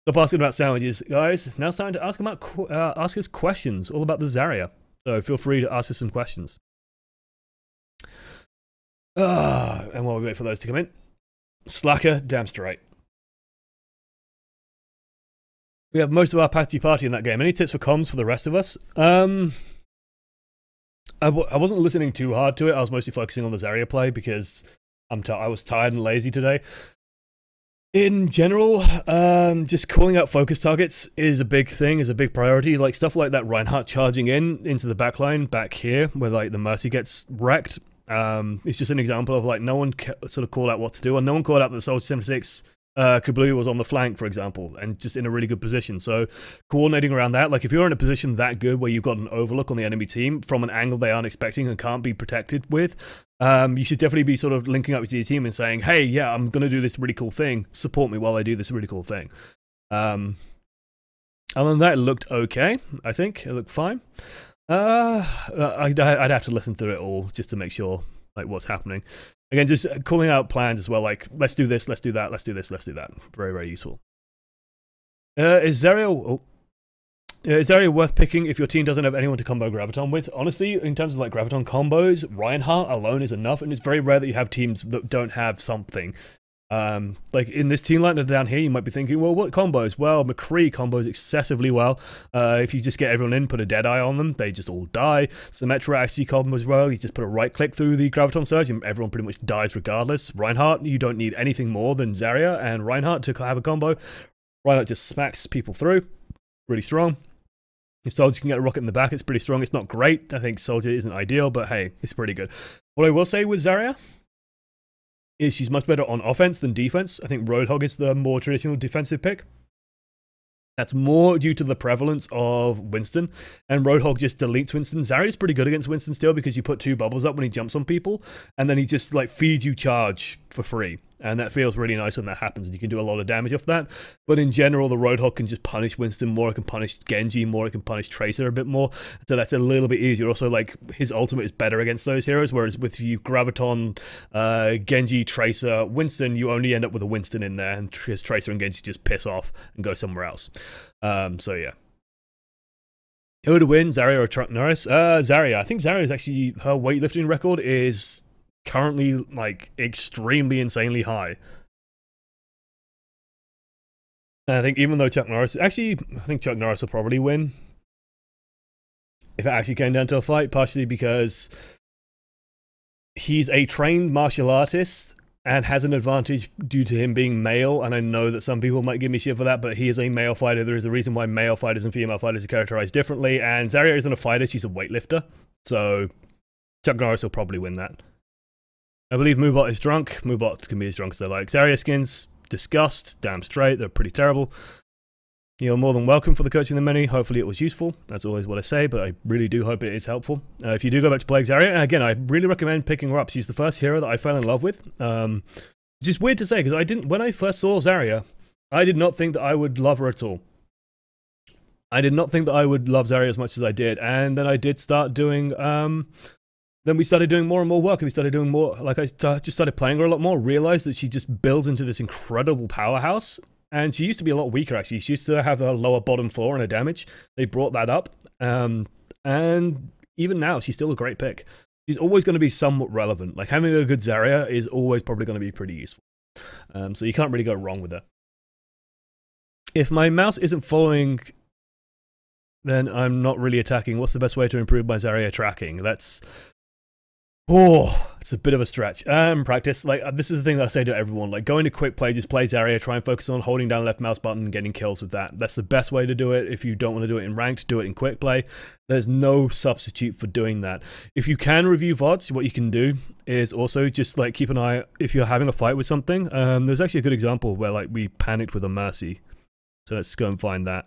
Stop asking about sandwiches, guys. It's now time to ask ask us questions all about the Zarya. So feel free to ask us some questions. And while we wait for those to come in, Slacker, damn straight. We have most of our party in that game. Any tips for comms for the rest of us? I wasn't listening too hard to it. I was mostly focusing on the Zarya play because I was tired and lazy today. In general, just calling out focus targets is a big thing, is a big priority. Like stuff like that Reinhardt charging into the backline back here, where like the Mercy gets wrecked. It's just an example of like no one sort of called out what to do, and no one called out that Soldier 76 Kablu was on the flank, for example, and just in a really good position. So coordinating around that, like if you're in a position that good where you've got an overlook on the enemy team from an angle they aren't expecting and can't be protected with, you should definitely be sort of linking up with your team and saying, hey, yeah, I'm going to do this really cool thing. Support me while I do this really cool thing. Other than that, it looked okay, I think. It looked fine. I'd have to listen through it all just to make sure like what's happening. Again, just calling out plans as well, like, let's do this, let's do that, let's do this, let's do that. Very, very useful. Is Zarya worth picking if your team doesn't have anyone to combo Graviton with? Honestly, in terms of like Graviton combos, Reinhardt alone is enough, and it's very rare that you have teams that don't have something. Like in this team line down here, you might be thinking, well, what combos? Well, McCree combos excessively well. If you just get everyone in, put a Deadeye on them, they just all die. Symmetra actually combos well. You just put a right click through the Graviton Surge and everyone pretty much dies regardless. Reinhardt, you don't need anything more than Zarya and Reinhardt to have a combo. Reinhardt just smacks people through. Really strong. If Soldier can get a rocket in the back, it's pretty strong. It's not great. I think Soldier isn't ideal, but hey, it's pretty good. What I will say with Zarya is she's much better on offense than defense. I think Roadhog is the more traditional defensive pick. That's more due to the prevalence of Winston, and Roadhog just deletes Winston. Zarya's pretty good against Winston still because you put 2 bubbles up when he jumps on people, and then he just like feeds you charge for free. And that feels really nice when that happens, and you can do a lot of damage off that. But in general, the Roadhog can just punish Winston more, it can punish Genji more, it can punish Tracer a bit more. So that's a little bit easier. Also, like, his ultimate is better against those heroes, whereas with you Graviton, Genji, Tracer, Winston, you only end up with a Winston in there, and his Tracer and Genji just piss off and go somewhere else. So yeah. Who would win, Zarya or Chuck Norris? Zarya. I think Zarya is actually, her weightlifting record is currently like extremely insanely high. And I think even though Chuck Norris, actually I think Chuck Norris will probably win if it actually came down to a fight, partially because he's a trained martial artist and has an advantage due to him being male, and I know that some people might give me shit for that, but he is a male fighter. There is a reason why male fighters and female fighters are characterized differently, and Zarya isn't a fighter, she's a weightlifter, so Chuck Norris will probably win that. I believe Moobot is drunk. Moobot can be as drunk as they like. Zarya skins, disgust, damn straight, they're pretty terrible. You're more than welcome for the coaching the many. Hopefully it was useful. That's always what I say, but I really do hope it is helpful. If you do go back to play Zarya, and again, I really recommend picking her up. She's the first hero that I fell in love with. It's just weird to say, because when I first saw Zarya, I did not think that I would love her at all. I did not think that I would love Zarya as much as I did, and then I did start doing, then we started doing more and more work, and we started doing more, like I just started playing her a lot more, realized that she just builds into this incredible powerhouse. And she used to be a lot weaker, actually. She used to have a lower bottom floor and a damage. They brought that up. And even now, she's still a great pick. She's always going to be somewhat relevant. Like, having a good Zarya is always probably going to be pretty useful. So you can't really go wrong with her. If my mouse isn't following, then I'm not really attacking. What's the best way to improve my Zarya tracking? That's... oh, it's a bit of a stretch. Practice. Like, this is the thing that I say to everyone. Like, go into quick play, just play Zarya, try and focus on holding down left mouse button and getting kills with that. That's the best way to do it. If you don't want to do it in ranked, do it in quick play. There's no substitute for doing that. If you can review VODs, what you can do is also just, like, keep an eye, if you're having a fight with something. There's actually a good example where, like, we panicked with a Mercy. So let's go and find that.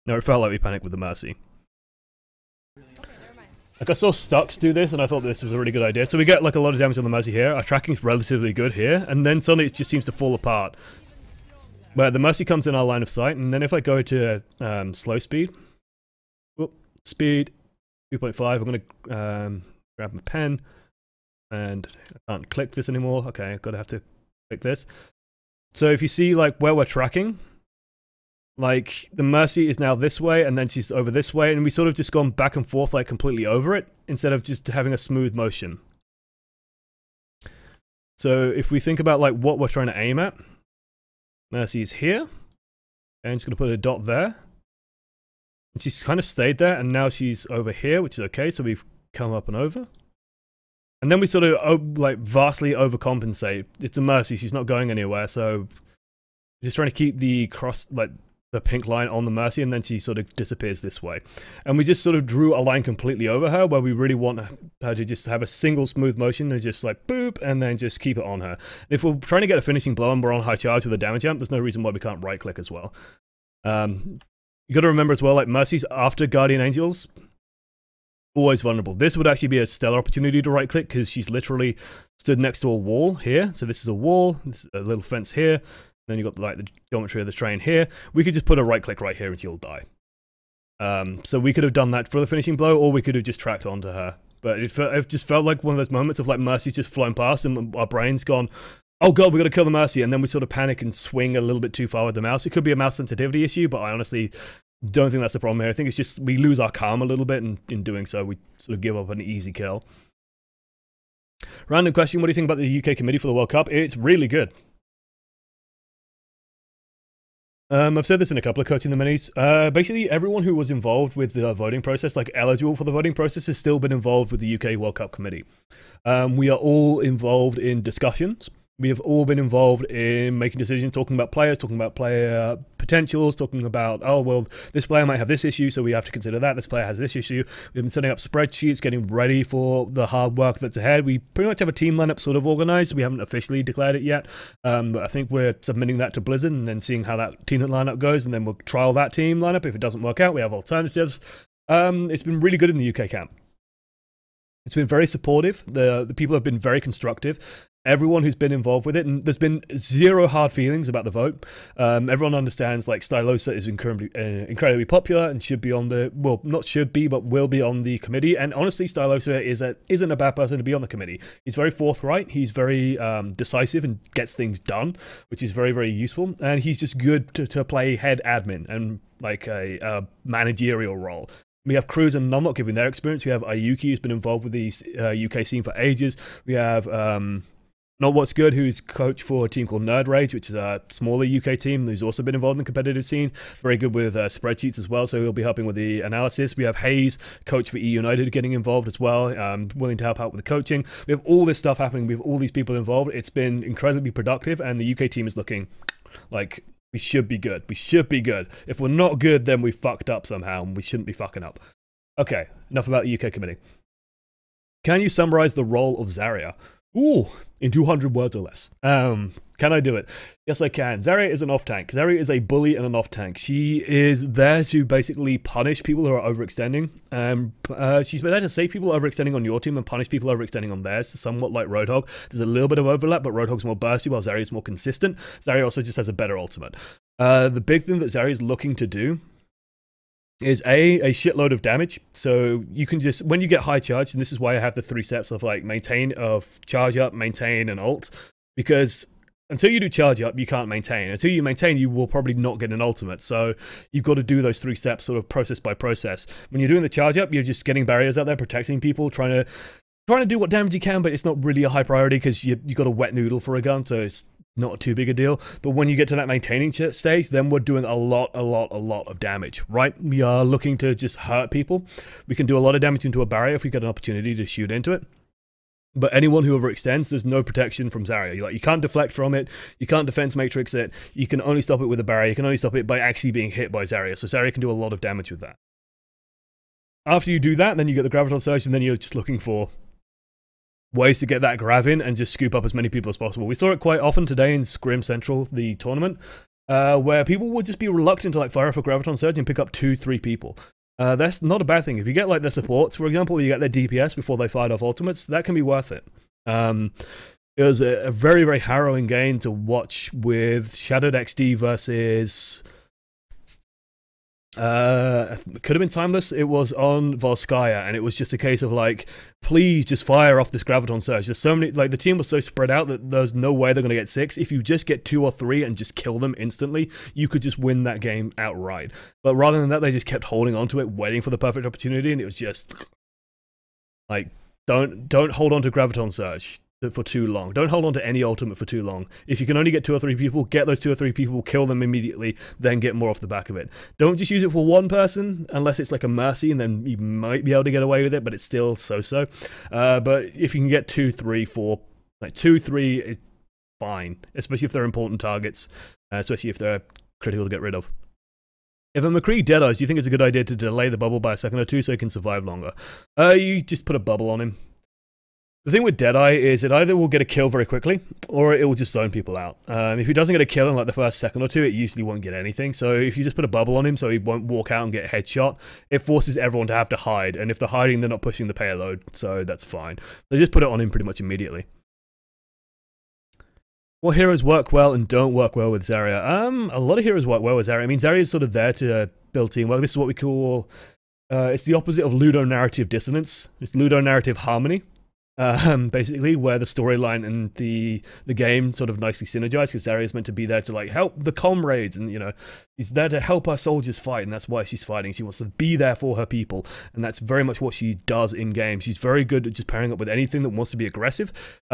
No, it felt like we panicked with a Mercy. Like, I saw Stux do this, and I thought this was a really good idea. So we get, like, a lot of damage on the Mercy here. Our tracking's relatively good here, and then suddenly it just seems to fall apart. Where the Mercy comes in our line of sight, and then if I go to slow speed, speed 2.5, I'm going to grab my pen, and I can't click this anymore. Okay, I've got to have to click this. So if you see, like, where we're tracking, Like, the Mercy is now this way, and then she's over this way, and we sort of just gone back and forth, like, completely over it, instead of just having a smooth motion. So, if we think about, like, what we're trying to aim at, Mercy is here, and just going to put a dot there. And she's kind of stayed there, and now she's over here, which is okay, so we've come up and over. And then we sort of, like, vastly overcompensate. It's a Mercy, she's not going anywhere, so just trying to keep the cross, like, the pink line on the Mercy, and then she sort of disappears this way. And we just sort of drew a line completely over her, where we really want her to just have a single smooth motion, and just like, boop, and then just keep it on her. And if we're trying to get a finishing blow, and we're on high charge with a damage amp, there's no reason why we can't right-click as well. You gotta remember as well, like, Mercy's after Guardian Angels, always vulnerable. This would actually be a stellar opportunity to right-click, because she's literally stood next to a wall here. So this is a wall, this is a little fence here, then you've got, like, the geometry of the terrain here. We could just put a right-click right here and she'll die. So we could have done that for the finishing blow, or we could have just tracked onto her. But it just felt like one of those moments of, like, Mercy's just flown past, and our brain's gone, oh god, we got to kill the Mercy, and then we sort of panic and swing a little bit too far with the mouse. It could be a mouse sensitivity issue, but I honestly don't think that's the problem here. I think it's just we lose our calm a little bit, and in doing so, we sort of give up an easy kill. Random question, what do you think about the UK committee for the World Cup? It's really good. I've said this in a couple of Coaching the Minis. Basically, everyone who was involved with the voting process, like eligible for the voting process, has still been involved with the UK World Cup committee. We are all involved in discussions. We have all been involved in making decisions, talking about players, talking about player potentials, talking about, oh, well, this player might have this issue, so we have to consider that. This player has this issue. We've been setting up spreadsheets, getting ready for the hard work that's ahead. We pretty much have a team lineup sort of organized. We haven't officially declared it yet, but I think we're submitting that to Blizzard and then seeing how that team lineup goes, and then we'll trial that team lineup. If it doesn't work out, we have alternatives. It's been really good in the UK camp. It's been very supportive. The people have been very constructive. Everyone who's been involved with it, and there's been zero hard feelings about the vote. Everyone understands, like, Stylosa is incredibly popular and should be on the, well, not should be, but will be on the committee. And honestly, Stylosa isn't a bad person to be on the committee. He's very forthright. He's very decisive and gets things done, which is very, very useful. And he's just good to play head admin and like a managerial role. We have Cruz and Nomlock giving their experience. We have Ayuki, who's been involved with the UK scene for ages. We have Not What's Good, who's coach for a team called Nerd Rage, which is a smaller UK team who's also been involved in the competitive scene. Very good with spreadsheets as well, so he'll be helping with the analysis. We have Hayes, coach for E United, getting involved as well, willing to help out with the coaching. We have all this stuff happening. We have all these people involved. It's been incredibly productive, and the UK team is looking like we should be good. We should be good. If we're not good, then we fucked up somehow, and we shouldn't be fucking up. Okay, enough about the UK committee. Can you summarize the role of Zarya? Ooh, in 200 words or less. Can I do it? Yes, I can. Zarya is an off-tank. Zarya is a bully and an off-tank. She is there to basically punish people who are overextending. She's there to save people overextending on your team and punish people overextending on theirs, somewhat like Roadhog. There's a little bit of overlap, but Roadhog's more bursty while Zarya's more consistent. Zarya also just has a better ultimate. The big thing that Zarya's looking to do is a shitload of damage. So you can just, when you get high charge, and this is why I have the 3 steps of like maintain, of charge up, maintain, and ult, because until you do charge up, you can't maintain. Until you maintain, you will probably not get an ultimate. So you've got to do those 3 steps sort of process by process. When you're doing the charge up, you're just getting barriers out there, protecting people, trying to do what damage you can, but it's not really a high priority because you got a wet noodle for a gun, so it's not too big a deal. But when you get to that maintaining stage, then we're doing a lot of damage, right? We are looking to just hurt people. We can do a lot of damage into a barrier if we get an opportunity to shoot into it. But anyone who overextends, there's no protection from Zarya. You can't deflect from it. You can't defense matrix it. You can only stop it with a barrier. You can only stop it by actually being hit by Zarya. So Zarya can do a lot of damage with that. After you do that, then you get the Graviton Surge, and then you're just looking for ways to get that grav in and just scoop up as many people as possible. We saw it quite often today in Scrim Central, the tournament, where people would just be reluctant to like fire off a Graviton Surge and pick up 2-3 people. That's not a bad thing. If you get like their supports, for example, you get their DPS before they fired off ultimates, that can be worth it. It was a very, very harrowing game to watch with Shadowed XD versus Could have been timeless. It was on Volskaya, and it was just a case of like, please just fire off this graviton surge. There's so many, like the team was so spread out that there's no way they're going to get 6. If you just get 2 or 3 and just kill them instantly, you could just win that game outright. But rather than that, they just kept holding on to it, waiting for the perfect opportunity, and it was just like, don't hold on to graviton surge for too long. Don't hold on to any ultimate for too long. If you can only get 2 or 3 people, get those 2 or 3 people, kill them immediately, then get more off the back of it. Don't just use it for one person, unless it's like a mercy, and then you might be able to get away with it, but it's still so-so. But if you can get 2, 3, 4, like 2, 3 is fine, especially if they're important targets, especially if they're critical to get rid of. If a McCree deadies, do you think it's a good idea to delay the bubble by a second or 2 so he can survive longer? You just put a bubble on him. The thing with Deadeye is it either will get a kill very quickly, or it will just zone people out. If he doesn't get a kill in like the first second or 2, it usually won't get anything. So if you just put a bubble on him so he won't walk out and get a headshot, it forces everyone to have to hide. And if they're hiding, they're not pushing the payload, so that's fine. They just put it on him pretty much immediately. What heroes work well and don't work well with Zarya? A lot of heroes work well with Zarya. I mean, Zarya is sort of there to build teamwork. This is what we call... it's the opposite of ludonarrative dissonance. It's ludonarrative harmony. Basically, where the storyline and the game sort of nicely synergize, because Zarya is meant to be there to like help the comrades, and you know, she's there to help our soldiers fight, and that's why she's fighting. She wants to be there for her people, and that's very much what she does in game. She's very good at just pairing up with anything that wants to be aggressive.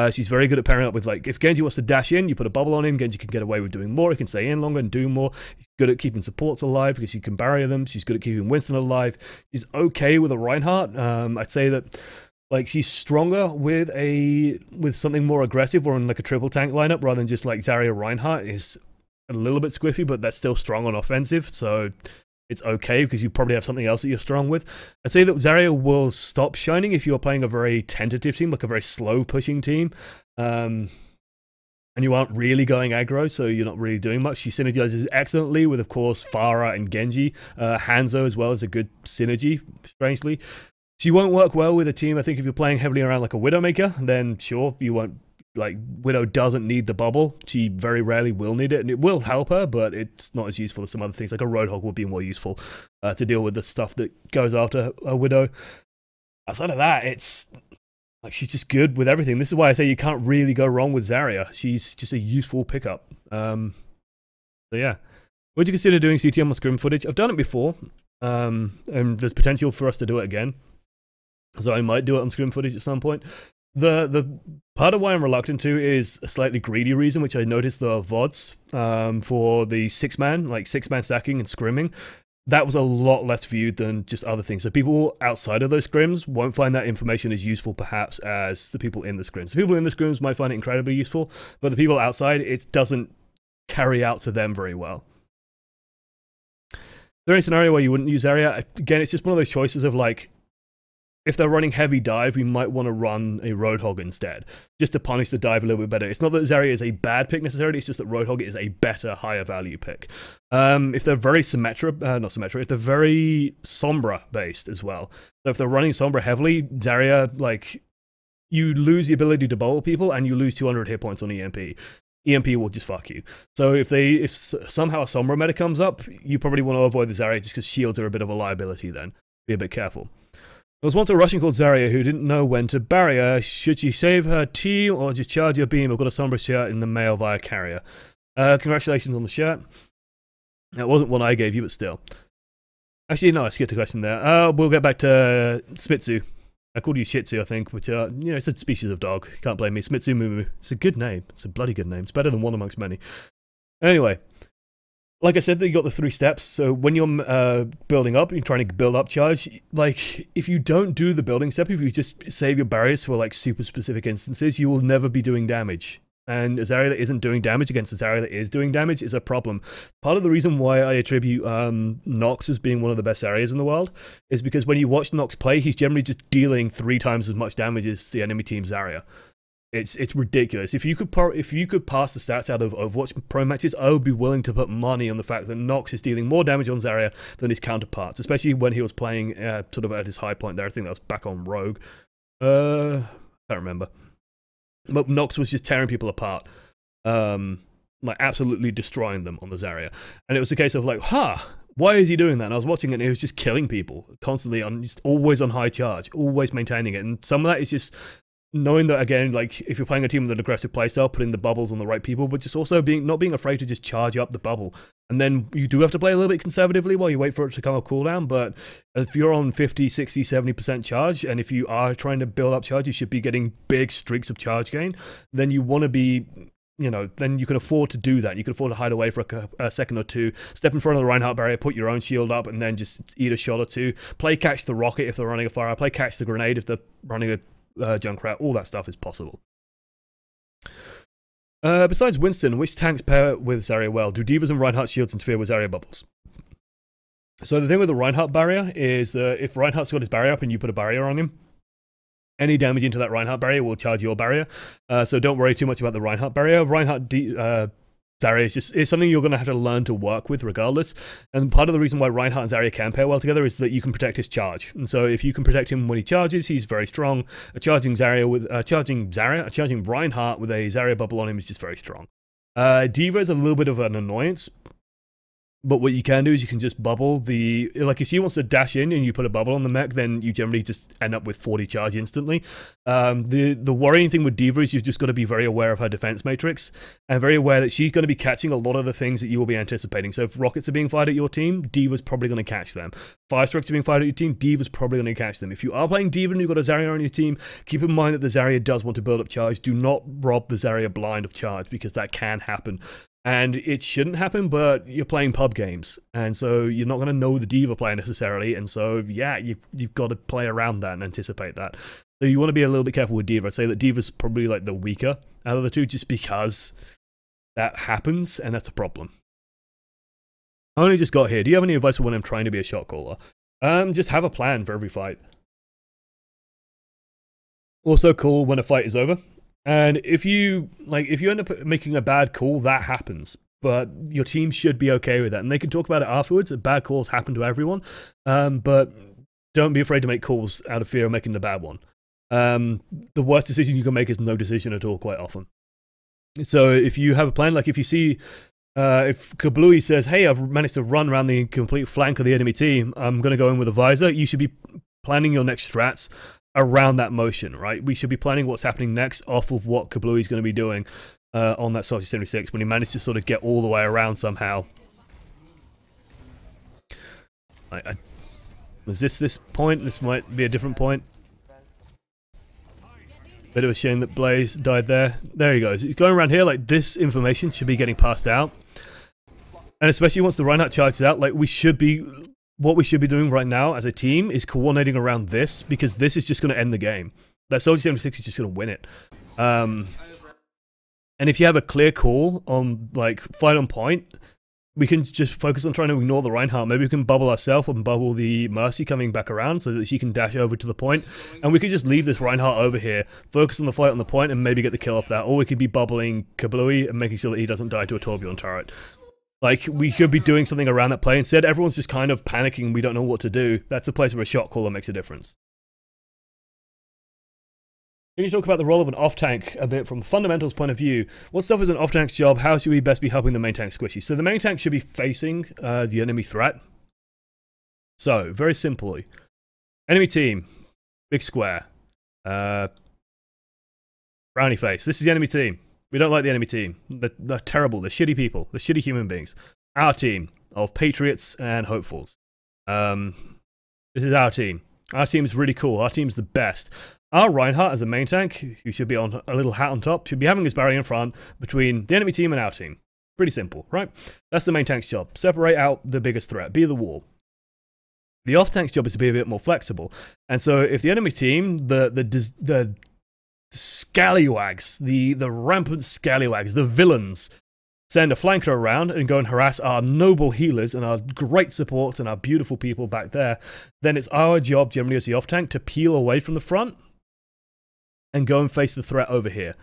She's very good at pairing up with, like, if Genji wants to dash in, you put a bubble on him, Genji can get away with doing more, he can stay in longer and do more. She's good at keeping supports alive because she can barrier them. She's good at keeping Winston alive. She's okay with a Reinhardt. I'd say that, like, she's stronger with something more aggressive, or in like a triple tank lineup, rather than just like Zarya Reinhardt is a little bit squiffy, but that's still strong on offensive, so it's okay because you probably have something else that you're strong with. I'd say that Zarya will stop shining if you're playing a very tentative team, like a very slow pushing team, and you aren't really going aggro, so you're not really doing much. She synergizes excellently with, of course, Pharah and Genji. Hanzo as well is a good synergy, strangely. She won't work well with a team. I think if you're playing heavily around like a Widowmaker, then sure, you won't, like, Widow doesn't need the bubble. She very rarely will need it, and it will help her, but it's not as useful as some other things. Like a Roadhog would be more useful to deal with the stuff that goes after a Widow. Outside of that, it's like she's just good with everything. This is why I say you can't really go wrong with Zarya. She's just a useful pickup. So yeah. Would you consider doing CTM on scrim footage? I've done it before, and there's potential for us to do it again. So I might do it on scrim footage at some point. The part of why I'm reluctant to is a slightly greedy reason, which I noticed the VODs for the 6-man, like 6-man stacking and scrimming. That was a lot less viewed than just other things. So people outside of those scrims won't find that information as useful, perhaps, as the people in the scrims. The people in the scrims might find it incredibly useful, but the people outside, it doesn't carry out to them very well. Is there any scenario where you wouldn't use Zarya? Again, it's just one of those choices of like, if they're running heavy dive, we might want to run a Roadhog instead, just to punish the dive a little bit better. It's not that Zarya is a bad pick necessarily, it's just that Roadhog is a better, higher value pick. If they're very if they're very Sombra based as well. So if they're running Sombra heavily, Zarya, like, you lose the ability to bowl people, and you lose 200 hit points on EMP. EMP will just fuck you. So if somehow a Sombra meta comes up, you probably want to avoid the Zarya just because shields are a bit of a liability then. Be a bit careful. There was once a Russian called Zarya who didn't know when to bury her. Should she save her team or just charge your beam? I've got a Sombra shirt in the mail via carrier. Congratulations on the shirt. That wasn't one I gave you, but still. Actually, no, I skipped a question there. We'll get back to Spitzu. I called you Shih Tzu, I think, but, you know, it's a species of dog. Can't blame me. Smitsu Mumu. It's a good name. It's a bloody good name. It's better than OneAmongstMany. Anyway. Like I said, you got the 3 steps. So when you're building up, you're trying to build up charge. Like, if you don't do the building step, if you just save your barriers for like super specific instances, you will never be doing damage. And a Zarya that isn't doing damage against a Zarya that is doing damage is a problem. Part of the reason why I attribute Nox as being one of the best Zaryas in the world is because when you watch Nox play, he's generally just dealing 3 times as much damage as the enemy team's Zarya. It's ridiculous. If you could pass the stats out of Overwatch Pro matches, I would be willing to put money on the fact that Nox is dealing more damage on Zarya than his counterparts, especially when he was playing sort of at his high point there. I think that was back on Rogue. Can't remember. But Nox was just tearing people apart, like absolutely destroying them on the Zarya. And it was a case of like, Why is he doing that? And I was watching it and he was just killing people constantly, just always on high charge, always maintaining it. And some of that is just knowing that, again, like if you're playing a team with an aggressive playstyle, putting the bubbles on the right people, but just also not being afraid to just charge up the bubble. And then you do have to play a little bit conservatively while you wait for it to come up cooldown. But if you're on 50, 60, 70% charge, and if you are trying to build up charge, you should be getting big streaks of charge gain. Then you want to be, you know, then you can afford to do that. You can afford to hide away for a second or two, step in front of the Reinhardt barrier, put your own shield up, and then just eat a shot or two. Play catch the rocket if they're running a fire. Play catch the grenade if they're running a Junkrat. All that stuff is possible. Besides Winston, which tanks pair with Zarya well? Do Divas and Reinhardt shields interfere with Zarya bubbles? So the thing with the Reinhardt barrier is that if Reinhardt's got his barrier up and you put a barrier on him, any damage into that Reinhardt barrier will charge your barrier. So don't worry too much about the Reinhardt barrier. Zarya is something you're going to have to learn to work with regardless. And part of the reason why Reinhardt and Zarya can pair well together is that you can protect his charge. And so if you can protect him when he charges, he's very strong. Charging Reinhardt with a Zarya bubble on him is just very strong. Diva is a little bit of an annoyance. But what you can do is you can just bubble the... Like, if she wants to dash in and you put a bubble on the mech, then you generally just end up with 40 charge instantly. The worrying thing with Diva is you've just got to be very aware of her defense matrix, and very aware that she's going to be catching a lot of the things that you will be anticipating. So if rockets are being fired at your team, Diva's probably going to catch them. Fire strikes are being fired at your team, Diva's probably going to catch them. If you are playing Diva and you've got a Zarya on your team, keep in mind that the Zarya does want to build up charge. Do not rob the Zarya blind of charge, because that can happen. And it shouldn't happen, but you're playing pub games, and so you're not going to know the Diva player necessarily, and so, yeah, you've got to play around that and anticipate that. So you want to be a little bit careful with Diva. I'd say that Diva's probably, like, the weaker out of the two, just because that happens, and that's a problem. I only just got here. Do you have any advice for when I'm trying to be a shot caller? Just have a plan for every fight. Also call when a fight is over. And if you end up making a bad call, that happens. But your team should be okay with that. And they can talk about it afterwards. Bad calls happen to everyone. But don't be afraid to make calls out of fear of making the bad one. The worst decision you can make is no decision at all quite often. So if you have a plan, like if you see... if Kablooey says, hey, I've managed to run around the complete flank of the enemy team, I'm going to go in with a visor, you should be planning your next strats around that motion, right? We should be planning what's happening next off of what Kablooey's going to be doing on that Soldier 76 when he managed to sort of get all the way around somehow. Was this point? This might be a different point. Bit of a shame that Blaze died there. There he goes. He's going around here, like, this information should be getting passed out. And especially once the Reinhardt charges out, like, what we should be doing right now as a team is coordinating around this, because this is just going to end the game. That Soldier 76 is just going to win it. And if you have a clear call on, like, fight on point, we can just focus on trying to ignore the Reinhardt. Maybe we can bubble ourselves and bubble the Mercy coming back around so that she can dash over to the point. And we could just leave this Reinhardt over here, focus on the fight on the point, and maybe get the kill off that. Or we could be bubbling Kablooey and making sure that he doesn't die to a Torbjorn turret. Like, we could be doing something around that play. Instead, everyone's just kind of panicking and we don't know what to do. That's a place where a shot caller makes a difference. Can you talk about the role of an off-tank a bit from a fundamentals point of view? What stuff is an off-tank's job? How should we best be helping the main tank squishy? So the main tank should be facing the enemy threat. So, very simply. Enemy team. Big square. Brownie face. This is the enemy team. We don't like the enemy team. They're terrible. They're shitty people. They're shitty human beings. Our team of patriots and hopefuls. This is our team. Our team is really cool. Our team's the best. Our Reinhardt as a main tank, who should be on a little hat on top, should be having his barrier in front between the enemy team and our team. Pretty simple, right? That's the main tank's job. Separate out the biggest threat. Be the wall. The off-tank's job is to be a bit more flexible. And so if the enemy team, the scallywags, the rampant scallywags, the villains, send a flanker around and go and harass our noble healers and our great supports and our beautiful people back there, then it's our job, generally as the off-tank, to peel away from the front and go and face the threat over here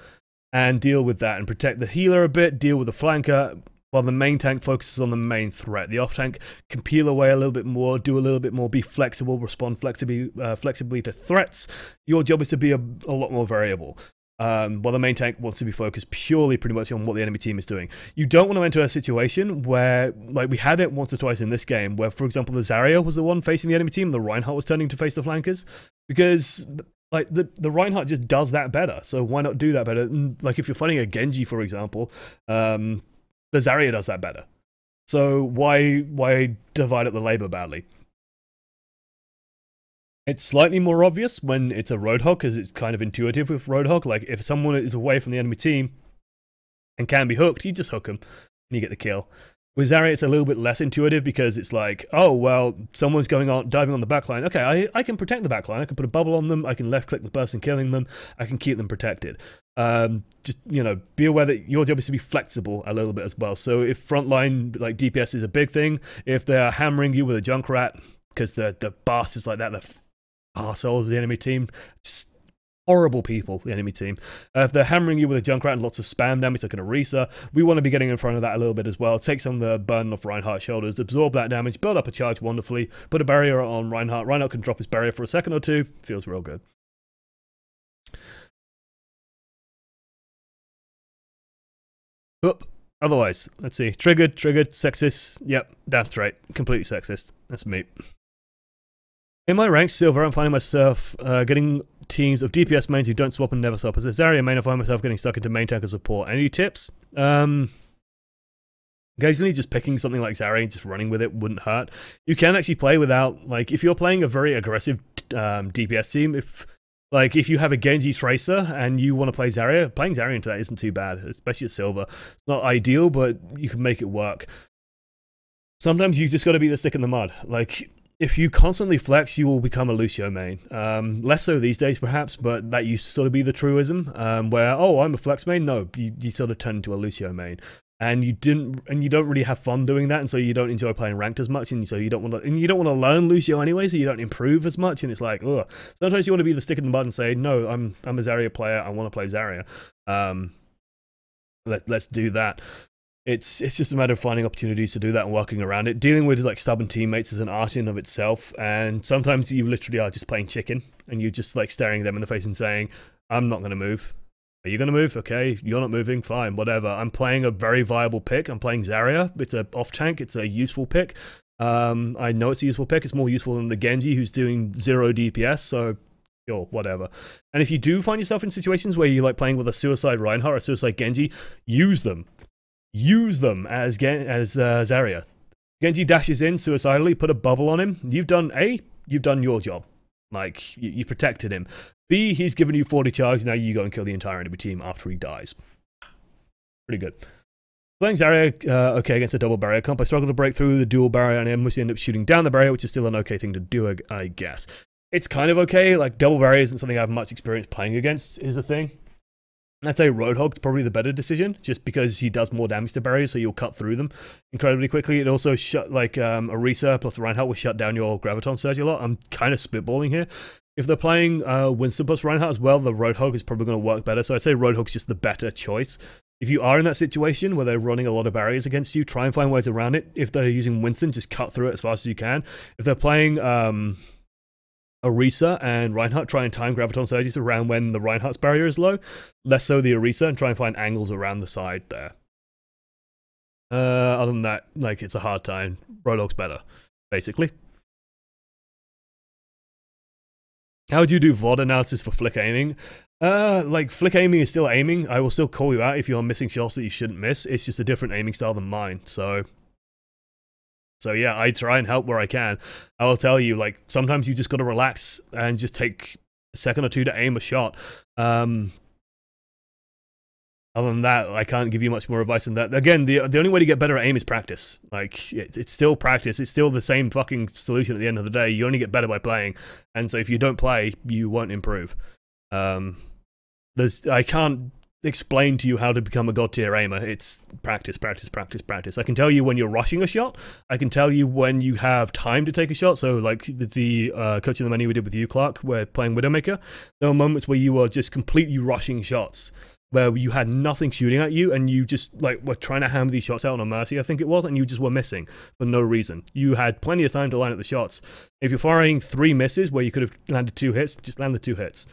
and deal with that and protect the healer a bit, deal with the flanker, while the main tank focuses on the main threat. The off-tank can peel away a little bit more, do a little bit more, be flexible, respond flexibly to threats. Your job is to be a lot more variable. while the main tank wants to be focused purely pretty much on what the enemy team is doing. You don't want to enter a situation where, like we had it once or twice in this game, where, for example, the Zarya was the one facing the enemy team, and the Reinhardt was turning to face the flankers, because like the Reinhardt just does that better. So why not do that better? Like if you're fighting a Genji, for example, the Zarya does that better. So why divide up the labor badly? It's slightly more obvious when it's a Roadhog, because it's kind of intuitive with Roadhog. Like, if someone is away from the enemy team and can be hooked, you just hook them and you get the kill. With Zarya, it's a little bit less intuitive, because it's like, oh, well, someone's diving on the backline. Okay, I can protect the backline. I can put a bubble on them. I can left-click the person killing them. I can keep them protected. Just, you know, be aware that your job is to be flexible a little bit as well. So if frontline, like, DPS is a big thing, if they're hammering you with a Junkrat, because the bastards like that, they're arseholes of the enemy team, just horrible people, the enemy team. If they're hammering you with a Junkrat and lots of spam damage like an Orisa, we want to be getting in front of that a little bit as well. Take some of the burden off Reinhardt's shoulders, absorb that damage, build up a charge wonderfully, put a barrier on Reinhardt. Reinhardt can drop his barrier for a second or two. Feels real good. Oop. Otherwise, let's see. Triggered, sexist. Yep, that's straight. Completely sexist. That's me. In my ranks, Silver, I'm finding myself getting teams of DPS mains who don't swap and never swap. As a Zarya main, I find myself getting stuck into main tank and support. Any tips? Occasionally just picking something like Zarya and just running with it wouldn't hurt. You can actually play without, like, if you're playing a very aggressive DPS team, if you have a Genji Tracer and you want to play Zarya, playing Zarya into that isn't too bad, especially at Silver. It's not ideal, but you can make it work. Sometimes you just got to be the stick in the mud. Like, if you constantly flex, you will become a Lucio main. Less so these days, perhaps, but that used to sort of be the truism, where, oh, I'm a flex main. No, you sort of turn into a Lucio main, and you don't really have fun doing that, and so you don't enjoy playing ranked as much, and so you don't want to learn Lucio anyway, so you don't improve as much, and it's like, ugh. Sometimes you want to be the stick in the mud and say, no, I'm a Zarya player. I want to play Zarya. Let's do that. It's just a matter of finding opportunities to do that and working around it. Dealing with like stubborn teammates is an art in of itself, and sometimes you literally are just playing chicken, and you're just like staring them in the face and saying, I'm not going to move. Are you going to move? Okay, you're not moving, fine, whatever. I'm playing a very viable pick. I'm playing Zarya. It's a off-tank. It's a useful pick. I know it's a useful pick. It's more useful than the Genji, who's doing 0 DPS, so sure, whatever. And if you do find yourself in situations where you're like playing with a suicide Reinhardt or a suicide Genji, use them. Use them as Zarya. Genji dashes in suicidally, put a bubble on him. You've done your job. Like, you protected him. B, he's given you 40 charge, now you go and kill the entire enemy team after he dies. Pretty good. Playing Zarya, okay, against a double barrier comp. I struggle to break through the dual barrier, and I mostly end up shooting down the barrier, which is still an okay thing to do, I guess. It's kind of okay. Like, double barrier isn't something I have much experience playing against, is the thing. I'd say Roadhog's probably the better decision, just because he does more damage to barriers, so you'll cut through them incredibly quickly. It also shut, like, Orisa plus Reinhardt will shut down your Graviton Surge a lot. I'm kind of spitballing here. If they're playing Winston plus Reinhardt as well, the Roadhog is probably going to work better, so I'd say Roadhog's just the better choice. If you are in that situation where they're running a lot of barriers against you, try and find ways around it. If they're using Winston, just cut through it as fast as you can. If they're playing Orisa and Reinhardt, try and time Graviton Surges around when the Reinhardt's barrier is low. Less so the Orisa, and try and find angles around the side there. Other than that, like, it's a hard time. Roadhog's better, basically. How do you do VOD analysis for flick aiming? Like, flick aiming is still aiming. I will still call you out if you're missing shots that you shouldn't miss. It's just a different aiming style than mine, so yeah, I try and help where I can. I will tell you, like, sometimes you just gotta relax and just take a second or two to aim a shot. Other than that, I can't give you much more advice than that. Again, the only way to get better at aim is practice. Like, it's still practice. It's still the same fucking solution at the end of the day. You only get better by playing. And so if you don't play, you won't improve. I can't explain to you how to become a god tier aimer. It's practice, practice, practice, practice. I can tell you when you're rushing a shot. I can tell you when you have time to take a shot. So like the coaching the menu we did with you, Clark, we're playing Widowmaker. There were moments where you were just completely rushing shots, where you had nothing shooting at you, and you just like were trying to hammer these shots out on a Mercy, I think it was, and you just were missing for no reason. You had plenty of time to line up the shots. If you're firing 3 misses where you could have landed 2 hits, just land the 2 hits.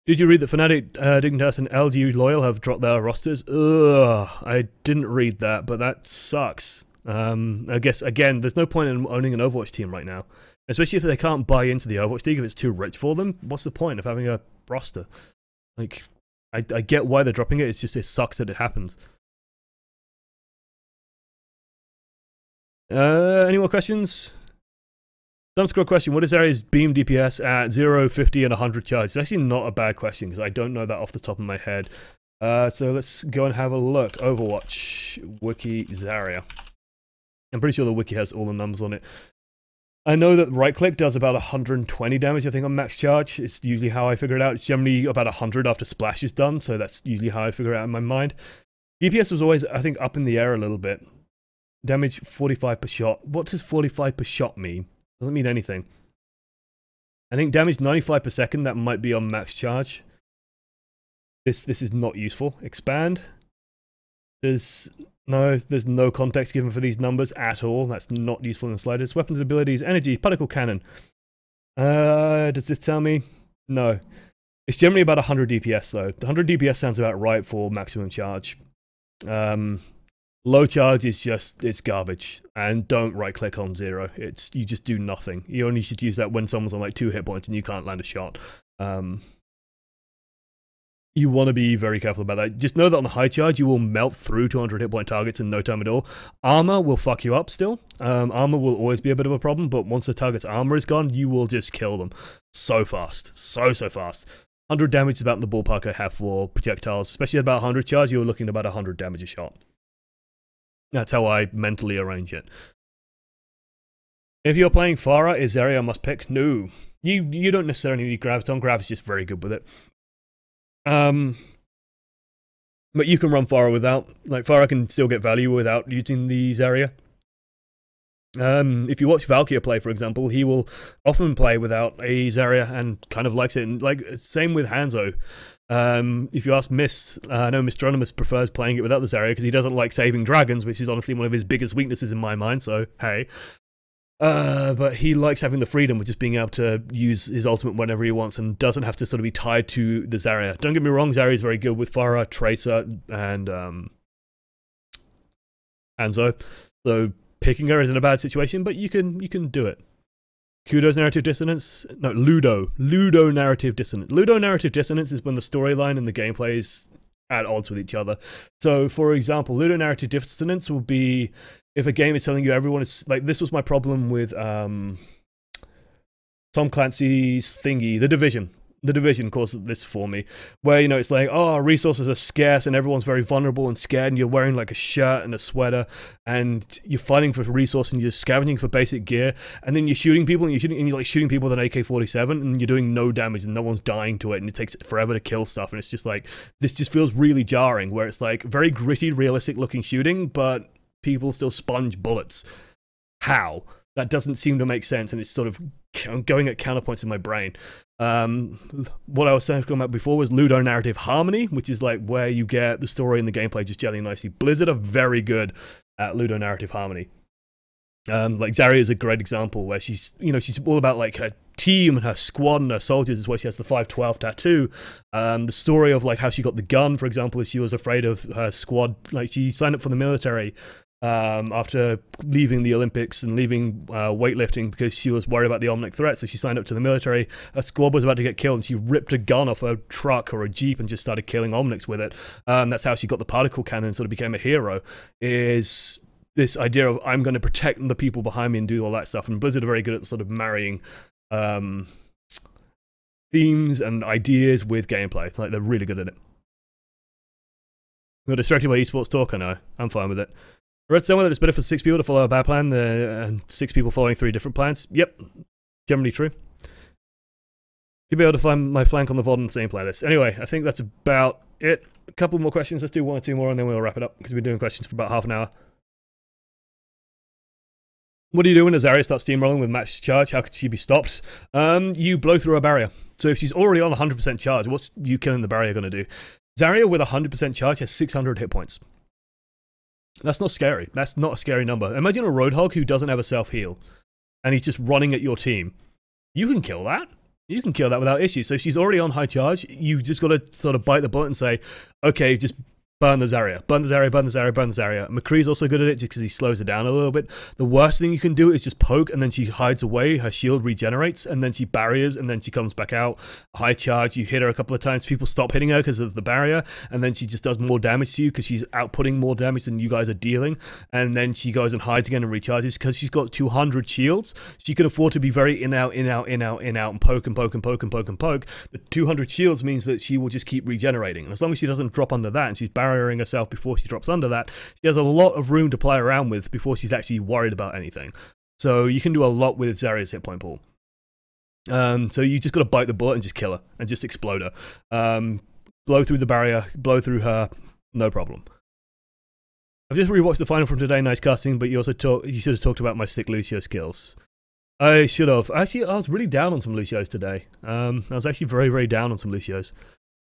Did you read that Fnatic, Dignitas, and LG Loyal have dropped their rosters? Ugh, I didn't read that, but that sucks. I guess, again, there's no point in owning an Overwatch team right now. Especially if they can't buy into the Overwatch League, if it's too rich for them. What's the point of having a roster? Like, I get why they're dropping it, it's just it sucks that it happens. Any more questions? Dumb Squirrel question, what is Zarya's beam DPS at 0, 50, and 100 charge? It's actually not a bad question, because I don't know that off the top of my head. So let's go and have a look. Overwatch, Wiki, Zarya. I'm pretty sure the wiki has all the numbers on it. I know that right-click does about 120 damage, I think, on max charge. It's usually how I figure it out. It's generally about 100 after splash is done, so that's usually how I figure it out in my mind. DPS was always, I think, up in the air a little bit. Damage 45 per shot. What does 45 per shot mean? Doesn't mean anything. I think damage 95 per second, that might be on max charge. This is not useful. Expand. There's no context given for these numbers at all. That's not useful in the slightest. Weapons and abilities, energy, particle cannon. Does this tell me? No. It's generally about 100 DPS though. 100 DPS sounds about right for maximum charge. Low charge is just, it's garbage. And don't right click on 0. You just do nothing. You only should use that when someone's on like 2 hit points and you can't land a shot. You want to be very careful about that. Just know that on high charge, you will melt through 200 hit point targets in no time at all. Armor will fuck you up still. Armor will always be a bit of a problem, but once the target's armor is gone, you will just kill them. So fast. So fast. 100 damage is about the ballpark I have for projectiles. Especially at about 100 charge, you're looking at about 100 damage a shot. That's how I mentally arrange it. If you're playing Pharah, is Zarya a must pick? No. You don't necessarily need Graviton. Grav is just very good with it. But you can run Pharah without, like, Pharah can still get value without using the Zarya. If you watch Valkyrie play, for example, he will often play without a Zarya and kind of likes it. And, like, same with Hanzo. If you ask Mist, I know Mistronomus prefers playing it without the Zarya because he doesn't like saving dragons, which is honestly one of his biggest weaknesses in my mind, so hey. But he likes having the freedom of just being able to use his ultimate whenever he wants and doesn't have to sort of be tied to the Zarya. Don't get me wrong, Zarya is very good with Pharah, Tracer, and Hanzo. So picking her isn't a bad situation, but you can do it. Kudo's narrative dissonance? No, Ludo. Ludo narrative dissonance. Ludo narrative dissonance is when the storyline and the gameplay is at odds with each other. So, for example, Ludo narrative dissonance will be if a game is telling you everyone is... Like, this was my problem with Tom Clancy's thingy, The Division. The Division caused this for me, where, you know, it's like, oh, resources are scarce and everyone's very vulnerable and scared and you're wearing like a shirt and a sweater and you're fighting for resources and you're scavenging for basic gear and then you're shooting people and you're like shooting people with an AK-47 and you're doing no damage and no one's dying to it and it takes forever to kill stuff and it's just like, this just feels really jarring, where it's like very gritty, realistic looking shooting, but people still sponge bullets. How? That doesn't seem to make sense and it's sort of going at counterpoints in my brain. What I was talking about before was Ludo narrative harmony, which is like where you get the story and the gameplay just gelling nicely. Blizzard are very good at Ludo narrative harmony. Like Zarya is a great example where she's, you know, she's all about like her team and her squad and her soldiers is where she has the 512 tattoo. The story of like how she got the gun, for example, is she was afraid of her squad. Like she signed up for the military after leaving the Olympics and leaving weightlifting because she was worried about the Omnic threat, so she signed up to the military. Her squad was about to get killed and she ripped a gun off a truck or a jeep and just started killing Omnics with it. That's how she got the particle cannon and sort of became a hero, is this idea of I'm going to protect the people behind me and do all that stuff. And Blizzard are very good at sort of marrying themes and ideas with gameplay. Like, they're really good at it. We got distracted by esports talk, I know. I'm fine with it. I read somewhere that it's better for 6 people to follow a bad plan than 6 people following 3 different plans. Yep, generally true. You'll be able to find my flank on the VOD on the same playlist. Anyway, I think that's about it. A couple more questions. Let's do 1 or 2 more and then we'll wrap it up because we've been doing questions for about half an hour. What do you do when a Zarya starts steamrolling with max charge? How could she be stopped? You blow through a barrier. So if she's already on 100% charge, what's you killing the barrier going to do? Zarya with 100% charge has 600 hit points. That's not scary. That's not a scary number. Imagine a Roadhog who doesn't have a self-heal, and he's just running at your team. You can kill that. you can kill that without issue. So if she's already on high charge, you just got to sort of bite the bullet and say, okay, just burn the Zarya. Burn the Zarya, burn the Zarya, burn the Zarya. McCree's also good at it just because he slows her down a little bit. The worst thing you can do is just poke, and then she hides away, her shield regenerates, and then she barriers, and then she comes back out. High charge, you hit her a couple of times, people stop hitting her because of the barrier, and then she just does more damage to you because she's outputting more damage than you guys are dealing, and then she goes and hides again and recharges because she's got 200 shields. She can afford to be very in, out, in, out, in, out, in, out, and poke and poke and poke and poke and poke. The 200 shields means that she will just keep regenerating, and as long as she doesn't drop under that, and she's barriering herself before she drops under that, she has a lot of room to play around with before she's actually worried about anything. So you can do a lot with Zarya's hit point pool. So you just got to bite the bullet and just kill her and just explode her. Blow through the barrier, blow through her, no problem. I've just rewatched the final from today, nice casting, but you should have talked about my sick Lucio skills. I should have. Actually, I was really down on some Lucios today. I was actually very, very down on some Lucios.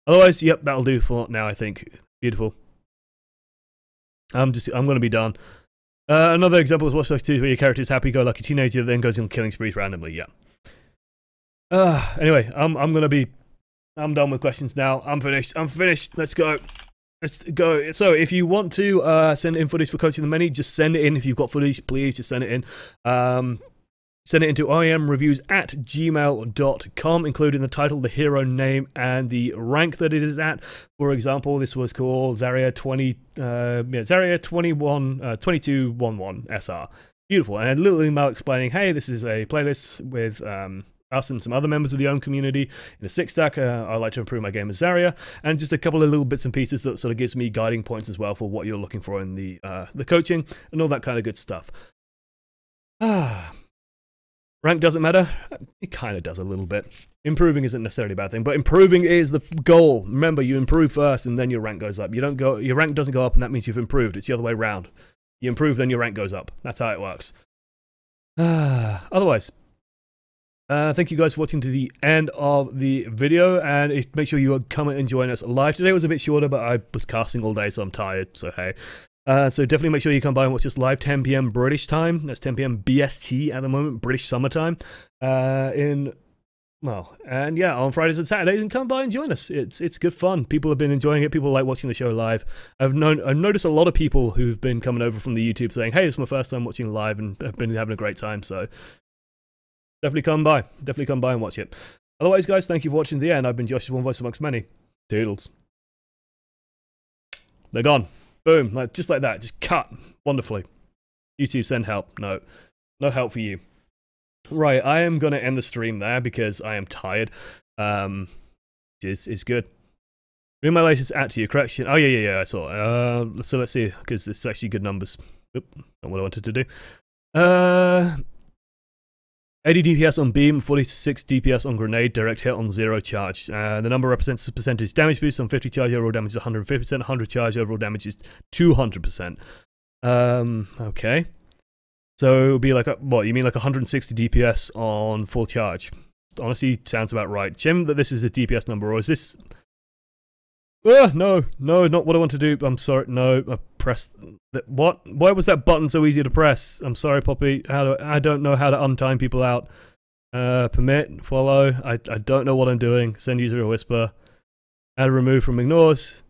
Otherwise, yep, that'll do for now, I think. Beautiful. I'm going to be done. Another example is Watch Dogs 2, where your character is happy-go-lucky teenager, then goes on killing sprees randomly. Yeah. Anyway, I'm done with questions now. I'm finished. Let's go. So, if you want to send in footage for coaching the many, just send it in. If you've got footage, please just send it in. Send it into iamreviews@gmail.com, including the title, the hero name, and the rank that it is at. For example, this was called Zarya 2211 SR. Beautiful. And a little email explaining, hey, this is a playlist with us and some other members of the OWN community in a 6-stack. I like to improve my game as Zarya, and just a couple of little bits and pieces that sort of gives me guiding points as well for what you're looking for in the coaching and all that kind of good stuff. Rank doesn't matter. It kind of does a little bit. Improving isn't necessarily a bad thing, but improving is the goal. Remember, you improve first, and then your rank goes up. Your rank doesn't go up, and that means you've improved. It's the other way around. You improve, then your rank goes up. That's how it works. Otherwise, thank you guys for watching to the end of the video, and make sure you come and join us live. Today was a bit shorter, but I was casting all day, so I'm tired. So hey. So definitely make sure you come by and watch us live, 10 PM British time. That's 10 PM BST at the moment, British summertime. And yeah, on Fridays and Saturdays, and come by and join us. It's good fun. People have been enjoying it. People like watching the show live. I've noticed a lot of people who've been coming over from the YouTube saying, hey, it's my first time watching live, and have been having a great time. So definitely come by. Definitely come by and watch it. Otherwise, guys, thank you for watching to the end. I've been Josh, one voice amongst many. Doodles. They're gone. Boom, just like that, just cut wonderfully. YouTube, send help. No help for you. Right, I am going to end the stream there because I am tired. It's good. Read my latest at to you, correction. Oh, yeah, I saw it. So let's see, because it's actually good numbers. Oop, not what I wanted to do. 80 DPS on beam, 46 DPS on grenade, direct hit on 0 charge. The number represents the percentage damage boost. On 50 charge, overall damage is 150%. 100 charge, overall damage is 200%. Okay. So it would be like, what, you mean like 160 DPS on full charge? Honestly, sounds about right. Shame that this is a DPS number, or is this... no, not what I want to do. I'm sorry, no, I pressed... What? Why was that button so easy to press? I'm sorry, Poppy. I don't know how to untime people out. Permit, follow. I don't know what I'm doing. Send user a whisper. Add remove from ignores.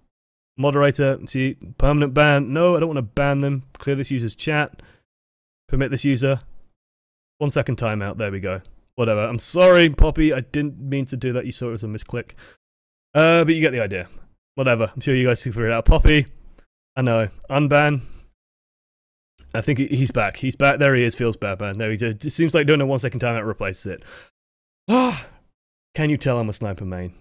Moderator, see, permanent ban. No, I don't want to ban them. Clear this user's chat. Permit this user. 1 second timeout. There we go. Whatever. I'm sorry, Poppy. I didn't mean to do that. You saw it as a misclick. But you get the idea. Whatever. I'm sure you guys can figure it out. Poppy. I know. Unban. I think he's back. He's back. There he is. Feels bad, man. There he is. It seems like doing a 1 second timeout replaces it. Can you tell I'm a sniper main?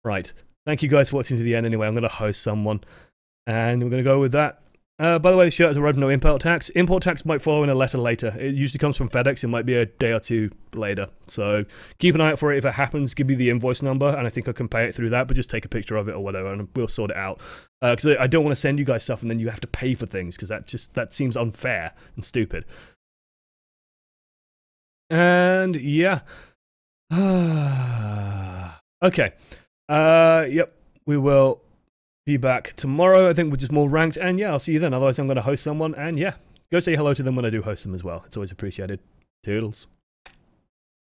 Right. Thank you guys for watching to the end anyway. I'm going to host someone. And we're going to go with that. By the way, the shirt has arrived, no import tax. Import tax might follow in a letter later. It usually comes from FedEx. It might be a day or two later. So keep an eye out for it. If it happens, give me the invoice number, and I think I can pay it through that, but just take a picture of it or whatever, and we'll sort it out. Because I don't want to send you guys stuff and then you have to pay for things, because that seems unfair and stupid. And yeah. Okay. Yep. We will be back tomorrow, I think, with just more ranked, and yeah, I'll see you then. Otherwise, I'm going to host someone, and yeah, go say hello to them when I do host them as well. It's always appreciated. Toodles.